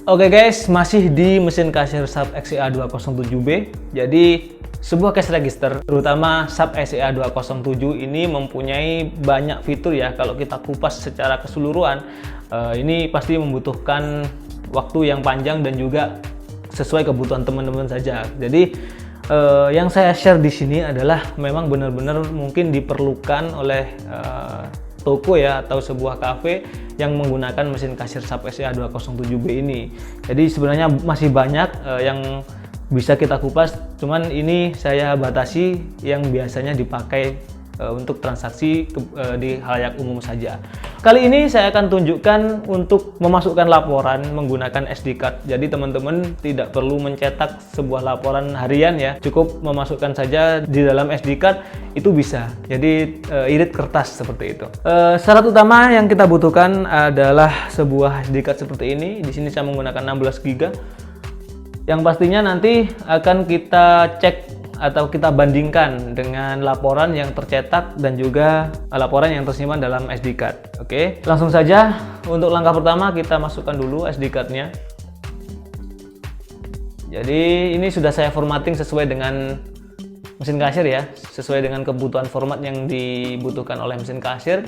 Oke guys, masih di mesin kasir SAP XEA 207B. Jadi sebuah cash register, terutama SAP XEA 207 ini mempunyai banyak fitur ya. Kalau kita kupas secara keseluruhan, ini pasti membutuhkan waktu yang panjang dan juga sesuai kebutuhan teman-teman saja. Jadi yang saya share di sini adalah memang benar-benar mungkin diperlukan oleh toko ya atau sebuah cafe yang menggunakan mesin kasir SAP XEA 207B ini. Jadi sebenarnya masih banyak yang bisa kita kupas, cuman ini saya batasi yang biasanya dipakai untuk transaksi di khalayak umum saja. Kali ini saya akan tunjukkan untuk memasukkan laporan menggunakan SD card. Jadi teman-teman tidak perlu mencetak sebuah laporan harian ya, cukup memasukkan saja di dalam SD card itu bisa. Jadi irit kertas seperti itu. Syarat utama yang kita butuhkan adalah sebuah SD card seperti ini. Di sini saya menggunakan 16 GB. Yang pastinya nanti akan kita cek atau kita bandingkan dengan laporan yang tercetak dan juga laporan yang tersimpan dalam SD card. Oke, langsung saja untuk langkah pertama kita masukkan dulu SD card-nya. Jadi ini sudah saya formatting sesuai dengan mesin kasir ya, sesuai dengan kebutuhan format yang dibutuhkan oleh mesin kasir.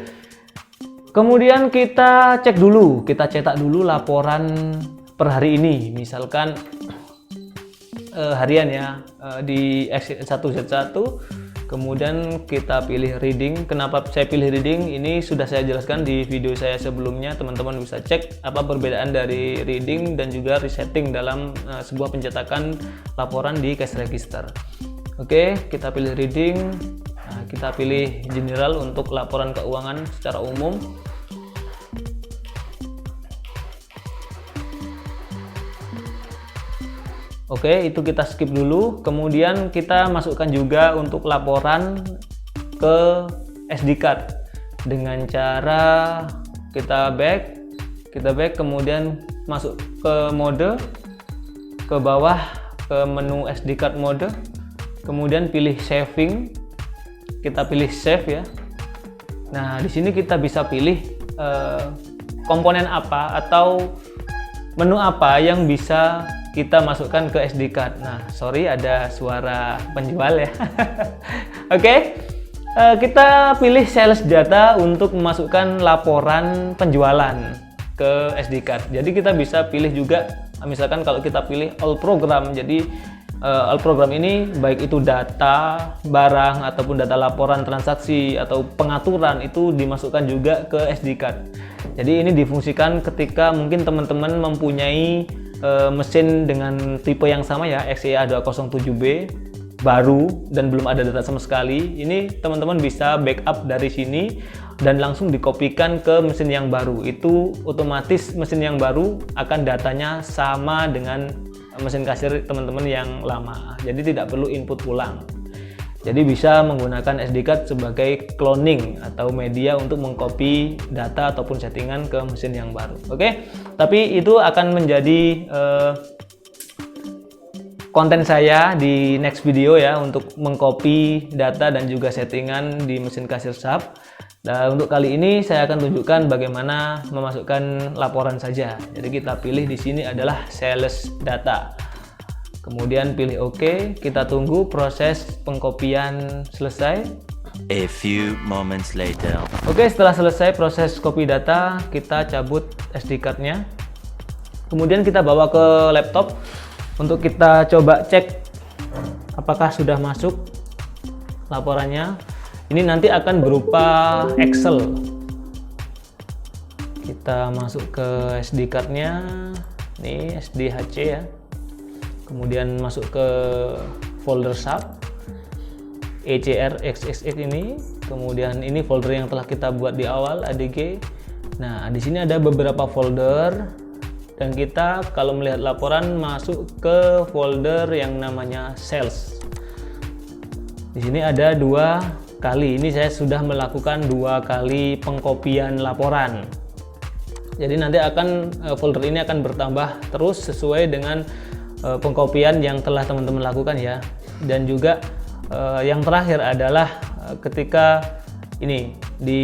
Kemudian kita cek dulu, kita cetak dulu laporan per hari ini, misalkan harian ya, di X1Z1. Kemudian kita pilih reading. Kenapa saya pilih reading? Ini sudah saya jelaskan di video saya sebelumnya. Teman-teman bisa cek apa perbedaan dari reading dan juga resetting dalam sebuah pencetakan laporan di cash register. Oke, kita pilih reading. Nah, kita pilih general untuk laporan keuangan secara umum. Oke, itu kita skip dulu. Kemudian kita masukkan juga untuk laporan ke SD card dengan cara kita back, kemudian masuk ke mode, ke bawah ke menu SD card mode, kemudian pilih saving, kita pilih save ya. Nah, di sini kita bisa pilih komponen apa atau menu apa yang bisa kita masukkan ke SD card. Nah, sorry ada suara penjual ya. Oke, kita pilih sales data untuk memasukkan laporan penjualan ke SD card. Jadi kita bisa pilih juga, misalkan kalau kita pilih all program. Jadi all program ini baik itu data barang ataupun data laporan transaksi atau pengaturan itu dimasukkan juga ke SD card. Jadi ini difungsikan ketika mungkin teman-teman mempunyai mesin dengan tipe yang sama ya, XEA 207B baru dan belum ada data sama sekali. Ini teman-teman bisa backup dari sini dan langsung dikopikan ke mesin yang baru. Itu otomatis mesin yang baru akan datanya sama dengan mesin kasir teman-teman yang lama. Jadi tidak perlu input ulang. Jadi bisa menggunakan SD card sebagai cloning atau media untuk mengcopy data ataupun settingan ke mesin yang baru. Oke, tapi itu akan menjadi konten saya di next video ya, untuk mengcopy data dan juga settingan di mesin kasir SAP. Nah, untuk kali ini saya akan tunjukkan bagaimana memasukkan laporan saja. Jadi kita pilih di sini adalah sales data. Kemudian pilih OK, kita tunggu proses pengkopian selesai. A few moments later. Oke, setelah selesai proses copy data, kita cabut SD card-nya. Kemudian kita bawa ke laptop untuk kita coba cek apakah sudah masuk laporannya. Ini nanti akan berupa Excel. Kita masuk ke SD card-nya. Ini SDHC ya. Kemudian masuk ke folder SAP ECRXXX ini. Kemudian ini folder yang telah kita buat di awal, ADG. Nah, di sini ada beberapa folder dan kita kalau melihat laporan masuk ke folder yang namanya sales. Di sini ada 2 kali. Ini saya sudah melakukan 2 kali pengkopian laporan. Jadi nanti akan folder ini akan bertambah terus sesuai dengan pengkopian yang telah teman-teman lakukan ya. Dan juga yang terakhir adalah ketika ini di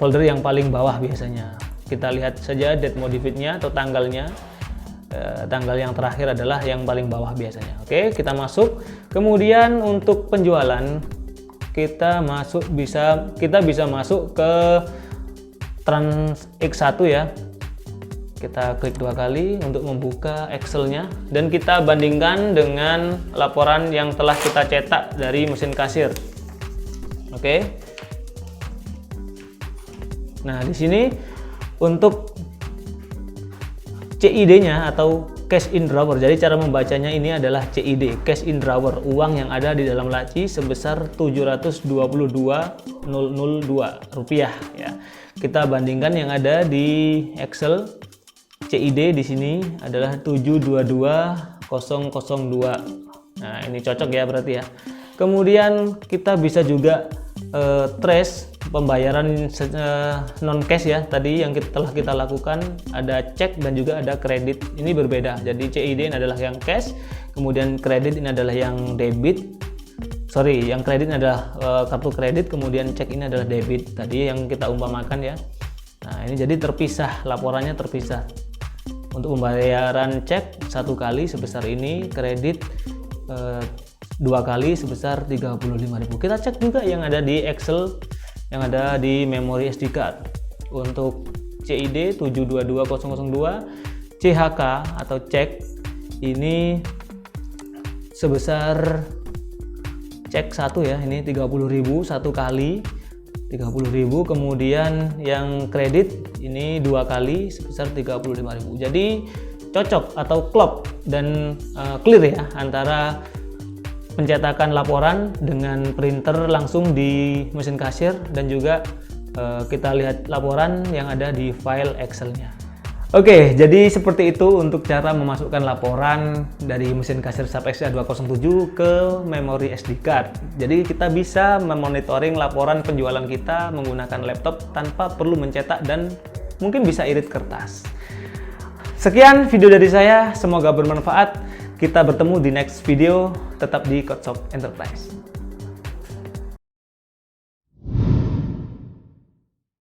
folder yang paling bawah biasanya kita lihat saja date modified-nya atau tanggalnya. tanggal yang terakhir adalah yang paling bawah biasanya. Oke, kita masuk. Kemudian untuk penjualan kita bisa masuk ke Trans X1 ya. Kita klik 2 kali untuk membuka Excel-nya dan kita bandingkan dengan laporan yang telah kita cetak dari mesin kasir. Oke. Nah, di sini untuk CID-nya atau cash in drawer. Jadi cara membacanya ini adalah CID, cash in drawer, uang yang ada di dalam laci sebesar 722.002 rupiah ya. Kita bandingkan yang ada di Excel. CID di sini adalah 722.002. Nah, ini cocok ya berarti ya. Kemudian kita bisa juga trace pembayaran non cash ya. Tadi yang telah kita lakukan ada cek dan juga ada kredit. Ini berbeda. Jadi CID ini adalah yang cash, kemudian kredit ini adalah yang debit. Yang kredit ini adalah kartu kredit, kemudian cek ini adalah debit. Tadi yang kita umpamakan ya. Nah, ini jadi terpisah, laporannya terpisah. Untuk pembayaran cek 1 kali sebesar ini, kredit 2 kali sebesar 35.000. Kita cek juga yang ada di Excel, yang ada di memori SD card. Untuk CID 722.002, CHK atau cek ini sebesar cek 1 ya, ini 30.000 1 kali 30.000, kemudian yang kredit ini 2 kali sebesar 35.000. Jadi cocok atau klop dan clear ya antara pencetakan laporan dengan printer langsung di mesin kasir dan juga kita lihat laporan yang ada di file Excel-nya. Oke, jadi seperti itu untuk cara memasukkan laporan dari mesin kasir SAP XA207 ke memori SD card. Jadi kita bisa memonitoring laporan penjualan kita menggunakan laptop tanpa perlu mencetak dan mungkin bisa irit kertas. Sekian video dari saya, semoga bermanfaat. Kita bertemu di next video, tetap di Codeshop Enterprise.